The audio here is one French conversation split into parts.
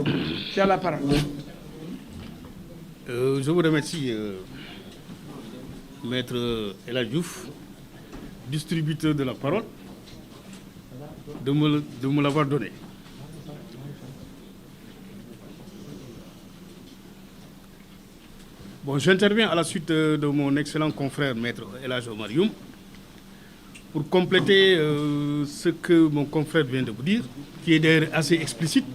Tu as la parole. Je vous remercie, Maître El Hadj Diouf, distributeur de la parole, de me l'avoir donné. Bon, j'interviens à la suite de mon excellent confrère, Maître El Hadj Omar Youm, pour compléter ce que mon confrère vient de vous dire, qui est d'ailleurs assez explicite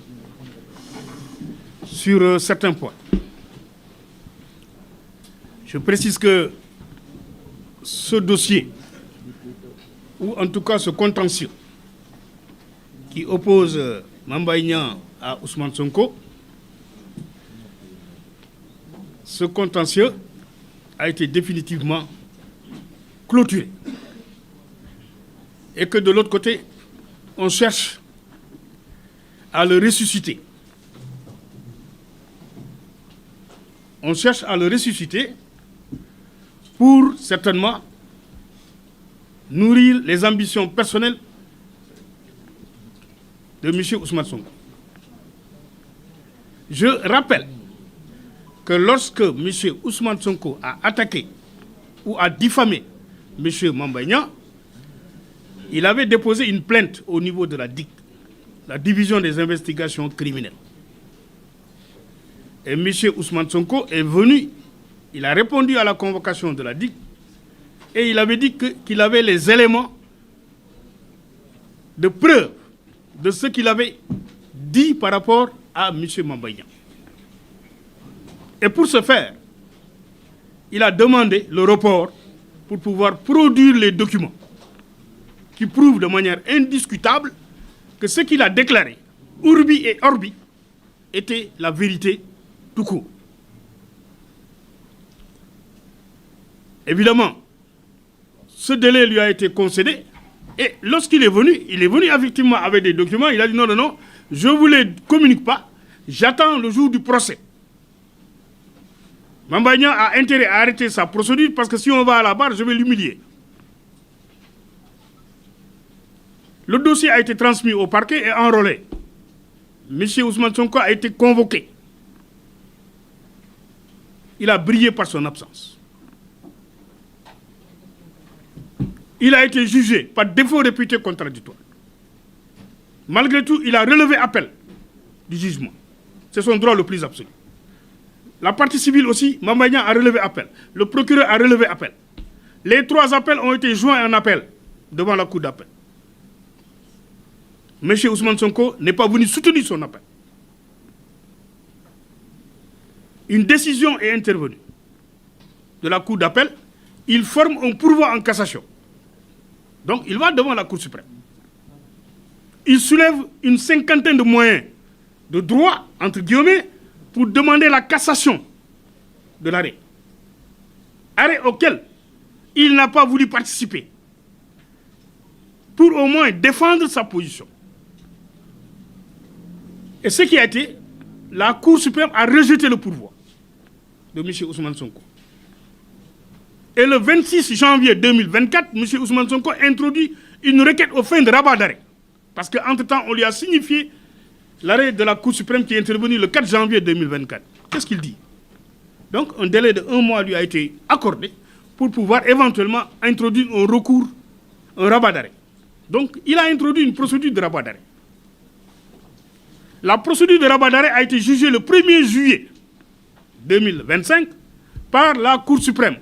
sur certains points. Je précise que ce dossier, ou en tout cas ce contentieux, qui oppose Mame Mbaye Niang à Ousmane Sonko, ce contentieux a été définitivement clôturé. Et que de l'autre côté, on cherche à le ressusciter. On cherche à le ressusciter pour certainement nourrir les ambitions personnelles de M. Ousmane Sonko. Je rappelle que lorsque M. Ousmane Sonko a attaqué ou a diffamé M. Mame Mbaye Niang, il avait déposé une plainte au niveau de la DIC, la division des investigations criminelles. Et M. Ousmane Sonko est venu, il a répondu à la convocation de la DIC et il avait dit qu'il avait les éléments de preuve de ce qu'il avait dit par rapport à M. Mame Mbaye Niang. Et pour ce faire, il a demandé le report pour pouvoir produire les documents qui prouvent de manière indiscutable que ce qu'il a déclaré, urbi et orbi, était la vérité tout court. Évidemment, ce délai lui a été concédé et lorsqu'il est venu, effectivement avec des documents, il a dit non, je ne vous les communique pas, j'attends le jour du procès. Mame Mbaye Niang a intérêt à arrêter sa procédure parce que si on va à la barre, je vais l'humilier. Le dossier a été transmis au parquet et enrôlé. M. Ousmane Sonko a été convoqué. Il a brillé par son absence. Il a été jugé par défaut réputé contradictoire. Malgré tout, il a relevé appel du jugement. C'est son droit le plus absolu. La partie civile aussi, Mame Mbaye Niang a relevé appel. Le procureur a relevé appel. Les 3 appels ont été joints en appel devant la cour d'appel. M. Ousmane Sonko n'est pas venu soutenir son appel. Une décision est intervenue de la cour d'appel. Il forme un pourvoi en cassation. Donc, il va devant la Cour suprême. Il soulève une cinquantaine de moyens de droit, entre guillemets, pour demander la cassation de l'arrêt. Arrêt auquel il n'a pas voulu participer. Pour au moins défendre sa position. Et ce qui a été, la Cour suprême a rejeté le pourvoi de M. Ousmane Sonko. Et le 26 janvier 2024, M. Ousmane Sonko introduit une requête aux fins de rabat d'arrêt. Parce qu'entre-temps, on lui a signifié l'arrêt de la Cour suprême qui est intervenu le 4 janvier 2024. Qu'est-ce qu'il dit? Donc, un délai de 1 mois lui a été accordé pour pouvoir éventuellement introduire un recours, un rabat d'arrêt. Donc, il a introduit une procédure de rabat d'arrêt. La procédure de rabat d'arrêt a été jugée le 1er juillet 2025 par la Cour suprême.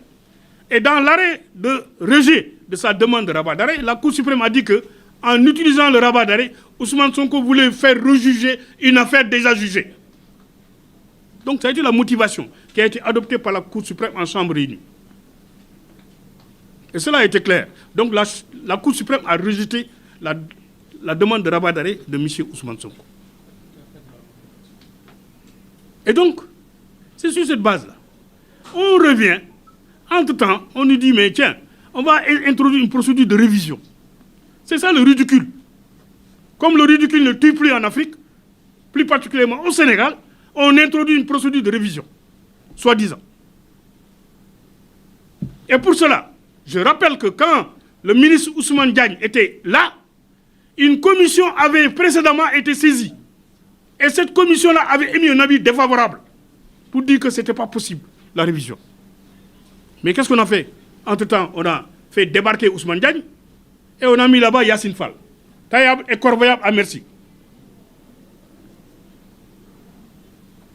Et dans l'arrêt de rejet de sa demande de rabat d'arrêt, la Cour suprême a dit que, en utilisant le rabat d'arrêt, Ousmane Sonko voulait faire rejuger une affaire déjà jugée. Donc ça a été la motivation qui a été adoptée par la Cour suprême en chambre réunie. Et cela a été clair. Donc la Cour suprême a rejeté la demande de rabat d'arrêt de M. Ousmane Sonko. Et donc, c'est sur cette base-là. On revient, entre-temps, on nous dit, mais tiens, on va introduire une procédure de révision. C'est ça le ridicule. Comme le ridicule ne tue plus en Afrique, plus particulièrement au Sénégal, on introduit une procédure de révision, soi-disant. Et pour cela, je rappelle que quand le ministre Ousmane Diagne était là, une commission avait précédemment été saisie Et cette commission-là avait émis un avis défavorable pour dire que ce n'était pas possible, la révision. Mais qu'est-ce qu'on a fait? Entre-temps, on a fait débarquer Ousmane Diagne et on a mis là-bas Yassine Fall. Taillable et corvéable à merci.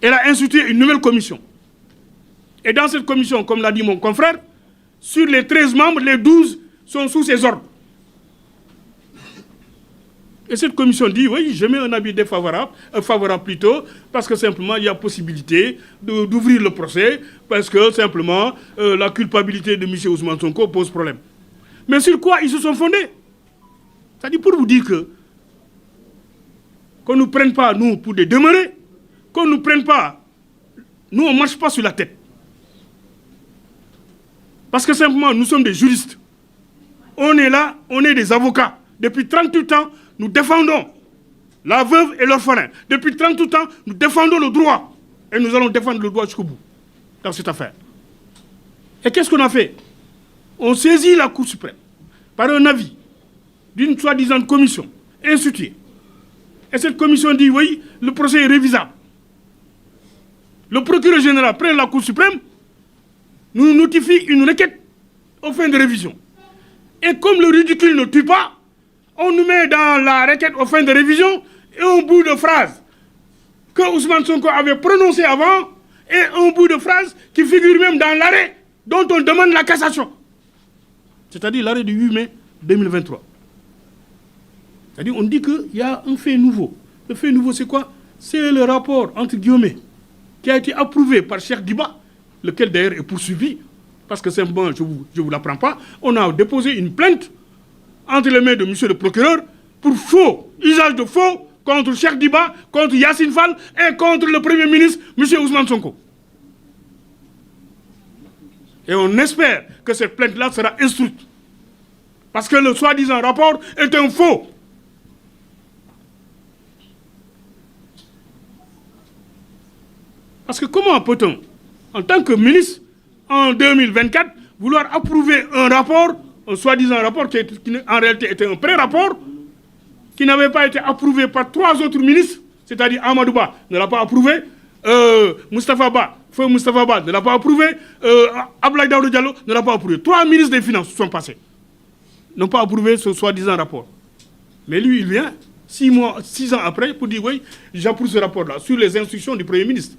Elle a institué une nouvelle commission. Et dans cette commission, comme l'a dit mon confrère, sur les 13 membres, les 12 sont sous ses ordres. Et cette commission dit, oui, je mets un avis défavorable, favorable plutôt, parce que simplement, il y a possibilité d'ouvrir le procès, parce que simplement, la culpabilité de M. Ousmane Sonko pose problème. Mais sur quoi ils se sont fondés? C'est-à-dire pour vous dire qu'on ne nous prenne pas, nous, pour des demeurés, qu'on ne nous prenne pas, nous, on ne marche pas sur la tête. Parce que simplement, nous sommes des juristes. On est là, on est des avocats. Depuis 38 ans, nous défendons la veuve et l'orphelin. Depuis 38 ans, nous défendons le droit. Et nous allons défendre le droit jusqu'au bout dans cette affaire. Et qu'est-ce qu'on a fait? On saisit la Cour suprême par un avis d'une soi-disant commission instituée. Et cette commission dit, oui, le procès est révisable. Le procureur général, près de la Cour suprême, nous notifie une requête aux fins de révision. Et comme le ridicule ne tue pas, on nous met dans la requête aux fins de révision et un bout de phrase que Ousmane Sonko avait prononcé avant et un bout de phrase qui figure même dans l'arrêt dont on demande la cassation. C'est-à-dire l'arrêt du 8 mai 2023. C'est-à-dire on dit qu'il y a un fait nouveau. Le fait nouveau, c'est quoi? C'est le rapport, entre guillemets, qui a été approuvé par Cheikh Diba, lequel d'ailleurs est poursuivi, parce que simplement, je ne vous l'apprends pas, on a déposé une plainte entre les mains de monsieur le procureur pour faux, usage de faux, contre Cheikh Diba, contre Yassine Fall et contre le Premier ministre, monsieur Ousmane Sonko. Et on espère que cette plainte-là sera instruite. Parce que le soi-disant rapport est un faux. Parce que comment peut-on, en tant que ministre, en 2024, vouloir approuver un rapport, un soi-disant rapport qui en réalité était un pré-rapport, qui n'avait pas été approuvé par 3 autres ministres, c'est-à-dire Amadou Ba ne l'a pas approuvé, Moustapha Ba, Feu Moustapha Ba ne l'a pas approuvé, Abdoulaye Daouda Diallo ne l'a pas approuvé. 3 ministres des Finances sont passés, n'ont pas approuvé ce soi-disant rapport. Mais lui, il vient 6 ans après pour dire, oui, j'approuve ce rapport-là, sur les instructions du Premier ministre,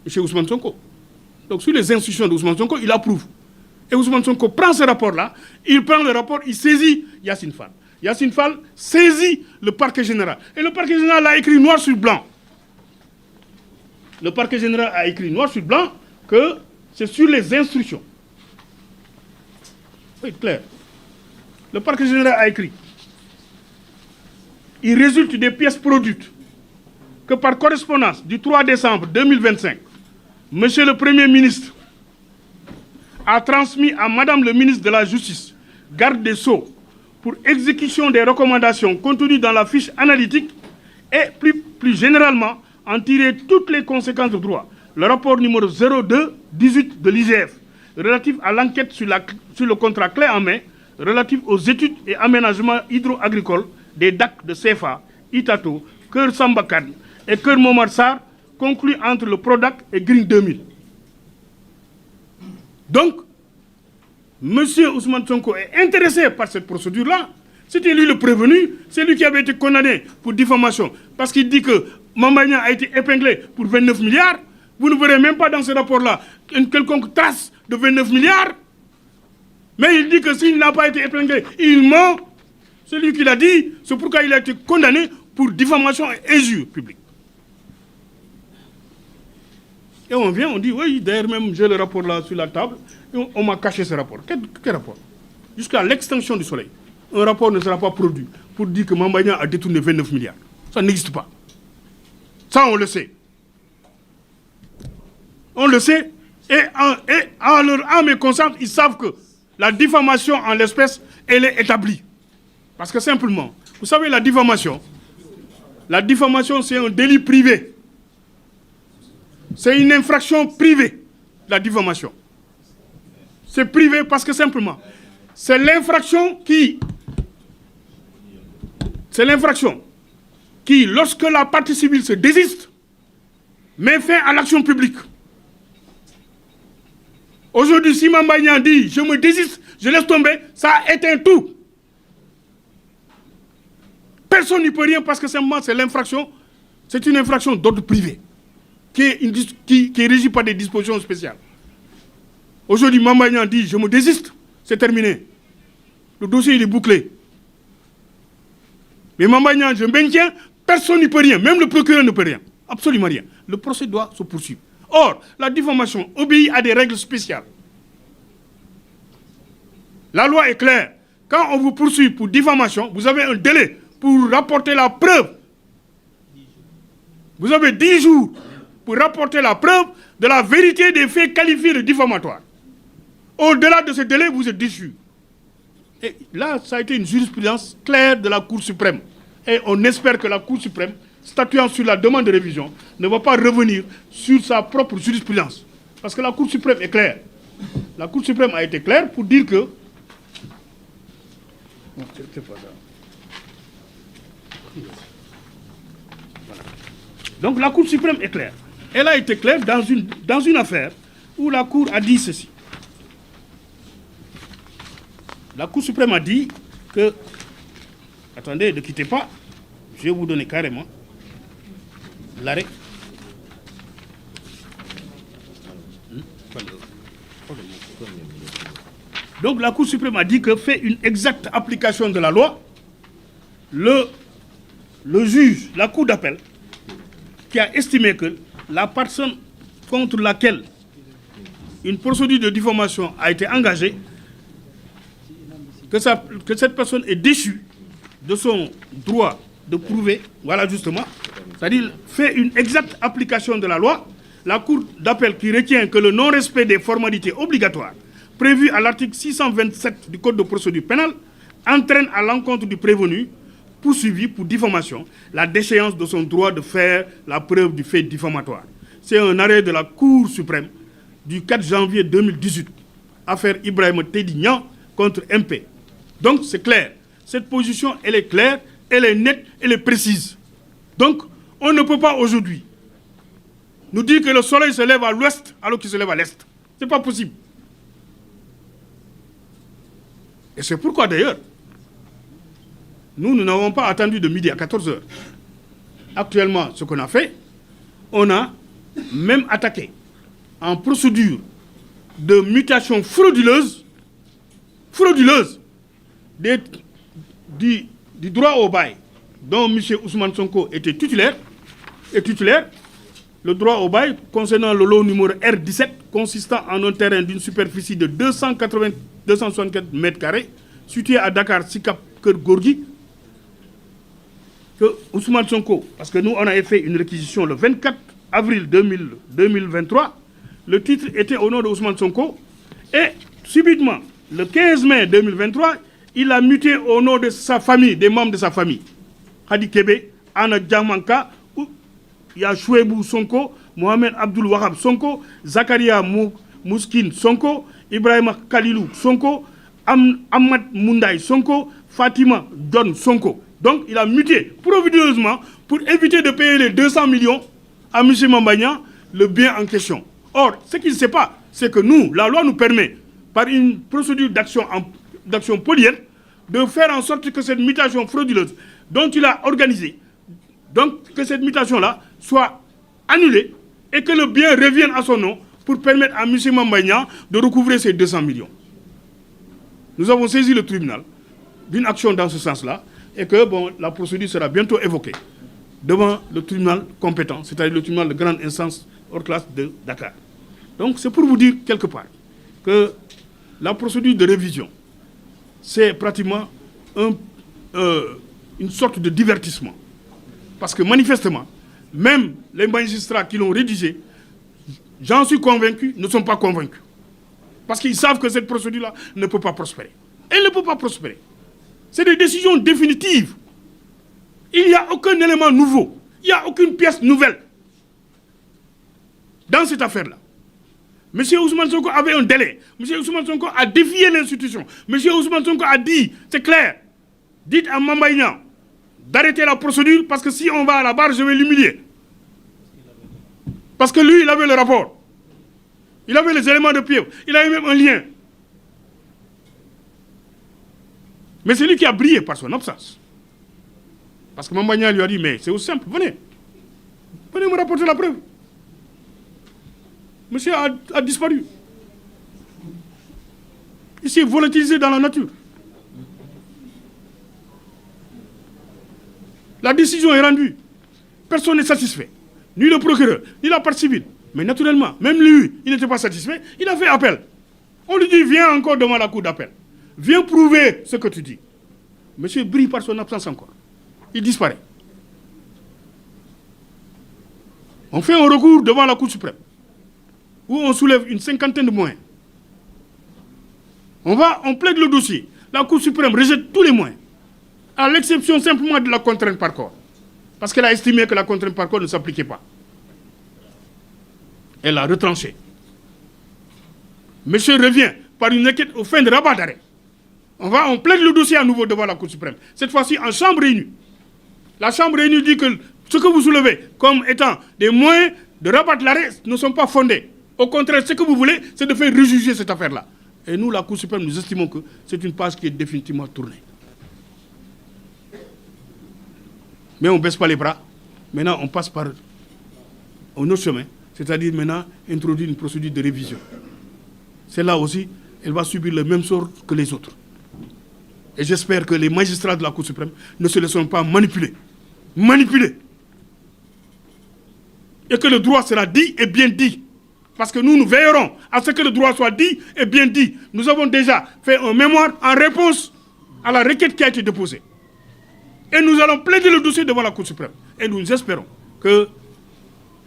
M. Ousmane Sonko. Donc, sur les instructions d'Ousmane Sonko, il approuve. Et Ousmane Sonko prend ce rapport-là, il prend le rapport, il saisit Yassine Fall. Yassine Fall saisit le parquet général. Et le parquet général a écrit noir sur blanc. Le parquet général a écrit noir sur blanc que c'est sur les instructions. Oui, clair. Le parquet général a écrit. Il résulte des pièces produites que par correspondance du 3 décembre 2025, Monsieur le Premier ministre a transmis à Madame le ministre de la Justice, garde des Sceaux, pour exécution des recommandations contenues dans la fiche analytique et plus généralement en tirer toutes les conséquences de droit. Le rapport numéro 02-18 de l'IGF relatif à l'enquête sur le contrat clé en main relatif aux études et aménagements hydro-agricoles des DAC de CFA, Itato, Keur Sambakan et Keur Momar Sarr, conclu entre le PRODAC et Green 2000. Donc, M. Ousmane Sonko est intéressé par cette procédure-là. C'était lui le prévenu, c'est lui qui avait été condamné pour diffamation. Parce qu'il dit que Mame Mbaye Niang a été épinglé pour 29 milliards. Vous ne verrez même pas dans ce rapport-là une quelconque trace de 29 milliards. Mais il dit que s'il n'a pas été épinglé, il ment. C'est lui qui l'a dit. C'est pourquoi il a été condamné pour diffamation et injure publique. Et on vient, on dit, oui, d'ailleurs même j'ai le rapport là sur la table, et on m'a caché ce rapport. Quel rapport? Jusqu'à l'extinction du soleil, un rapport ne sera pas produit pour dire que Mame Mbaye Niang a détourné 29 milliards. Ça n'existe pas. Ça, on le sait. On le sait, et en leur âme et conscience, ils savent que la diffamation en l'espèce, elle est établie. Parce que simplement, vous savez, la diffamation, c'est un délit privé. C'est une infraction privée, la diffamation. C'est privé parce que simplement, c'est l'infraction qui, lorsque la partie civile se désiste, met fin à l'action publique. Aujourd'hui, si Mame Mbaye Niang dit « je me désiste, je laisse tomber », ça éteint tout. Personne n'y peut rien parce que simplement c'est l'infraction, c'est une infraction d'ordre privé qui est régie par des dispositions spéciales. Aujourd'hui, Mame Mbaye Niang dit « je me désiste », c'est terminé. Le dossier il est bouclé. Mais Mame Mbaye Niang, je maintiens, personne n'y peut rien, même le procureur ne peut rien, absolument rien. Le procès doit se poursuivre. Or, la diffamation obéit à des règles spéciales. La loi est claire. Quand on vous poursuit pour diffamation, vous avez un délai pour rapporter la preuve. Vous avez 10 jours pour rapporter la preuve de la vérité des faits qualifiés de diffamatoires. Au-delà de ce délai, vous êtes déchu. Et là, ça a été une jurisprudence claire de la Cour suprême. Et on espère que la Cour suprême, statuant sur la demande de révision, ne va pas revenir sur sa propre jurisprudence. Parce que la Cour suprême est claire. La Cour suprême a été claire pour dire que... Non, c'est pas ça. Voilà. Donc la Cour suprême est claire. Elle a été claire dans une affaire où la Cour a dit ceci. La Cour suprême a dit que... Attendez, ne quittez pas. Je vais vous donner carrément l'arrêt. Donc la Cour suprême a dit que fait une exacte application de la loi, le juge, la Cour d'appel, qui a estimé que la personne contre laquelle une procédure de diffamation a été engagée, que cette personne est déchue de son droit de prouver, voilà justement, c'est-à-dire fait une exacte application de la loi, la Cour d'appel qui retient que le non-respect des formalités obligatoires prévues à l'article 627 du Code de procédure pénale entraîne à l'encontre du prévenu poursuivi pour diffamation la déchéance de son droit de faire la preuve du fait diffamatoire. C'est un arrêt de la Cour suprême du 4 janvier 2018, affaire Ibrahima Teddy Niang contre MP. Donc c'est clair. Cette position, elle est claire, elle est nette, elle est précise. Donc, on ne peut pas aujourd'hui nous dire que le soleil se lève à l'ouest alors qu'il se lève à l'est. Ce n'est pas possible. Et c'est pourquoi d'ailleurs, nous n'avons pas attendu de midi à 14h. Actuellement, ce qu'on a fait, on a même attaqué en procédure de mutation frauduleuse du droit au bail dont M. Ousmane Sonko était titulaire, le droit au bail concernant le lot numéro R17 consistant en un terrain d'une superficie de 264 mètres carrés situé à Dakar, Sikap, Keur Gorgui, que Ousmane Sonko, parce que nous on avait fait une réquisition le 24 avril 2023, le titre était au nom de Ousmane Sonko, et subitement, le 15 mai 2023, il a muté au nom de sa famille, des membres de sa famille. Hadi Kebe, Anna Djamanka, il y a Chouebou Sonko, Mohamed Abdul Wahab Sonko, Zakaria Mouskin Sonko, Ibrahima Kalilou Sonko, Ahmad Moundaï Sonko, Fatima John Sonko. Donc il a muté provisoirement pour éviter de payer les 200 millions à M. Mame Mbaye Niang, le bien en question. Or, ce qu'il ne sait pas, c'est que nous, la loi nous permet, par une procédure d'action polienne, de faire en sorte que cette mutation frauduleuse dont il a organisé, donc que cette mutation-là soit annulée et que le bien revienne à son nom pour permettre à M. Mame Mbaye Niang de recouvrer ces 200 millions. Nous avons saisi le tribunal d'une action dans ce sens-là et que la procédure sera bientôt évoquée devant le tribunal compétent, c'est-à-dire le tribunal de grande instance hors classe de Dakar. Donc c'est pour vous dire quelque part que la procédure de révision, c'est pratiquement une sorte de divertissement. Parce que manifestement, même les magistrats qui l'ont rédigé, j'en suis convaincu, ne sont pas convaincus. Parce qu'ils savent que cette procédure-là ne peut pas prospérer. Elle ne peut pas prospérer. C'est des décisions définitives. Il n'y a aucun élément nouveau. Il n'y a aucune pièce nouvelle dans cette affaire-là. M. Ousmane Sonko avait un délai. M. Ousmane Sonko a défié l'institution. M. Ousmane Sonko a dit, c'est clair, dites à Mame Mbaye Niang, d'arrêter la procédure parce que si on va à la barre, je vais l'humilier. Parce que lui, il avait le rapport. Il avait les éléments de preuve. Il avait même un lien. Mais c'est lui qui a brillé par son absence. Parce que Mamba Niang lui a dit, mais c'est aussi simple, venez. Venez me rapporter la preuve. Monsieur a disparu. Il s'est volatilisé dans la nature. La décision est rendue. Personne n'est satisfait. Ni le procureur, ni la partie civile. Mais naturellement, même lui, il n'était pas satisfait. Il a fait appel. On lui dit, viens encore devant la cour d'appel. Viens prouver ce que tu dis. Monsieur brille par son absence encore. Il disparaît. On fait un recours devant la Cour suprême, où on soulève une cinquantaine de moyens. On plaide le dossier. La Cour suprême rejette tous les moyens, à l'exception simplement de la contrainte par corps. Parce qu'elle a estimé que la contrainte par corps ne s'appliquait pas. Elle a retranché. Monsieur revient par une requête aux fins de rabat d'arrêt. On plaide le dossier à nouveau devant la Cour suprême. Cette fois-ci en chambre réunie. La chambre réunie dit que ce que vous soulevez comme étant des moyens de rabattre l'arrêt ne sont pas fondés. Au contraire, ce que vous voulez, c'est de faire rejuger cette affaire-là. Et nous, la Cour suprême, nous estimons que c'est une page qui est définitivement tournée. Mais on ne baisse pas les bras. Maintenant, on passe par un autre chemin. C'est-à-dire maintenant, introduire une procédure de révision. Celle-là aussi, elle va subir le même sort que les autres. Et j'espère que les magistrats de la Cour suprême ne se laisseront pas manipuler. Manipuler. Et que le droit sera dit et bien dit. Parce que nous veillerons à ce que le droit soit dit et bien dit. Nous avons déjà fait un mémoire en réponse à la requête qui a été déposée. Et nous allons plaider le dossier devant la Cour suprême. Et nous espérons que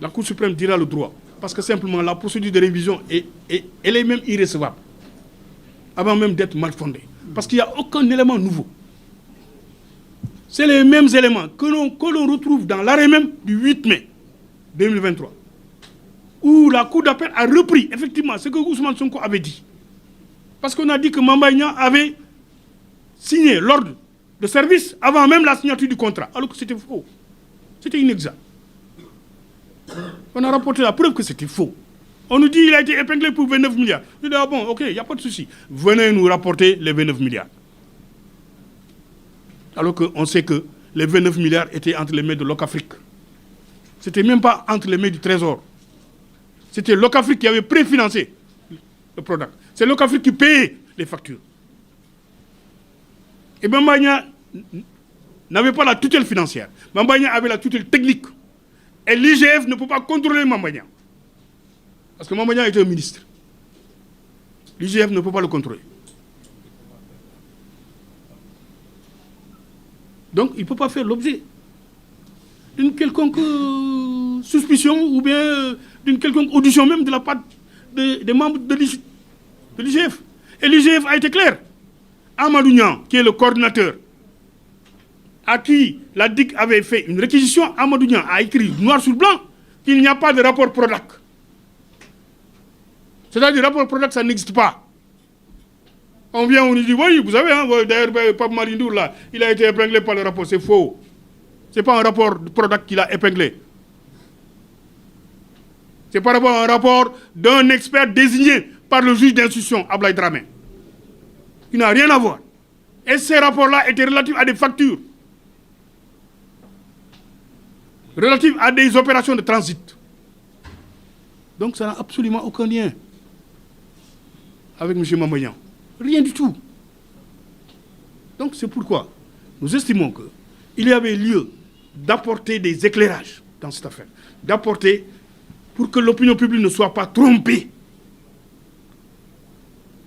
la Cour suprême dira le droit. Parce que simplement, la procédure de révision, elle est même irrécevable. Avant même d'être mal fondée. Parce qu'il n'y a aucun élément nouveau. C'est les mêmes éléments que l'on retrouve dans l'arrêt même du 8 mai 2023. Où la Cour d'appel a repris effectivement ce que Ousmane Sonko avait dit. Parce qu'on a dit que Mamba Niang avait signé l'ordre de service avant même la signature du contrat. Alors que c'était faux. C'était inexact. On a rapporté la preuve que c'était faux. On nous dit qu'il a été épinglé pour 29 milliards. Je dis, ah bon, ok, il n'y a pas de souci. Venez nous rapporter les 29 milliards. Alors qu'on sait que les 29 milliards étaient entre les mains de Locafrique. Ce n'était même pas entre les mains du Trésor. C'était Locafrique qui avait préfinancé le product. C'est Locafrique qui payait les factures. Et Mamba Niang n'avait pas la tutelle financière. Mamba Niang avait la tutelle technique. Et l'IGF ne peut pas contrôler Mamba Niang. Parce que Mamba Niang était un ministre. L'IGF ne peut pas le contrôler. Donc, il ne peut pas faire l'objet d'une quelconque suspicion ou bien d'une quelconque audition même de la part des membres de l'IGF. Et l'IGF a été clair. Amadou Niang, qui est le coordinateur, à qui la DIC avait fait une réquisition, Amadou Niang a écrit noir sur blanc qu'il n'y a pas de rapport Prodac. C'est-à-dire, le rapport Prodac, ça n'existe pas. On vient, on nous dit, oui, vous savez, hein, d'ailleurs, Pape Marindour, là, il a été épinglé par le rapport. C'est faux. Ce n'est pas un rapport de Prodac qui l'a épinglé. C'est par rapport à un rapport d'un expert désigné par le juge d'instruction, Ablaye Dramé. Il n'a rien à voir. Et ces rapports-là étaient relatifs à des factures. Relatifs à des opérations de transit. Donc ça n'a absolument aucun lien avec M. Mamba Niang. Rien du tout. Donc c'est pourquoi nous estimons qu'il y avait lieu d'apporter des éclairages dans cette affaire. D'apporter pour que l'opinion publique ne soit pas trompée.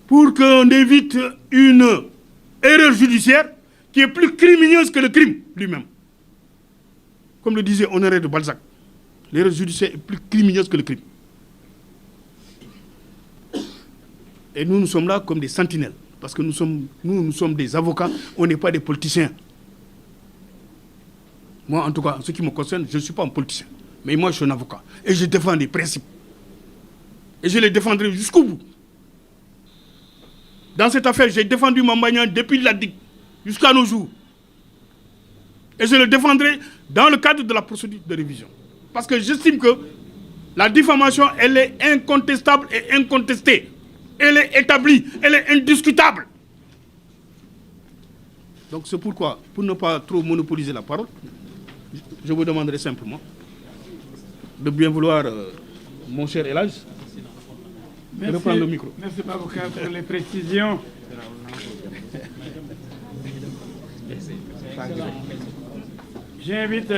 Pour qu'on évite une erreur judiciaire qui est plus crimineuse que le crime lui-même. Comme le disait Honoré de Balzac, l'erreur judiciaire est plus crimineuse que le crime. Et nous sommes là comme des sentinelles. Parce que nous sommes des avocats, on n'est pas des politiciens. Moi, en tout cas, en ce qui me concerne, je ne suis pas un politicien. Mais moi, je suis un avocat. Et je défends des principes. Et je les défendrai jusqu'au bout. Dans cette affaire, j'ai défendu Mamba Niang depuis la DIC, jusqu'à nos jours. Et je le défendrai dans le cadre de la procédure de révision. Parce que j'estime que la diffamation, elle est incontestable et incontestée. Elle est établie, elle est indiscutable. Donc c'est pourquoi, pour ne pas trop monopoliser la parole, je vous demanderai simplement de bien vouloir, mon cher Elhadj, reprendre le micro. Merci, avocat, pour les précisions. J'invite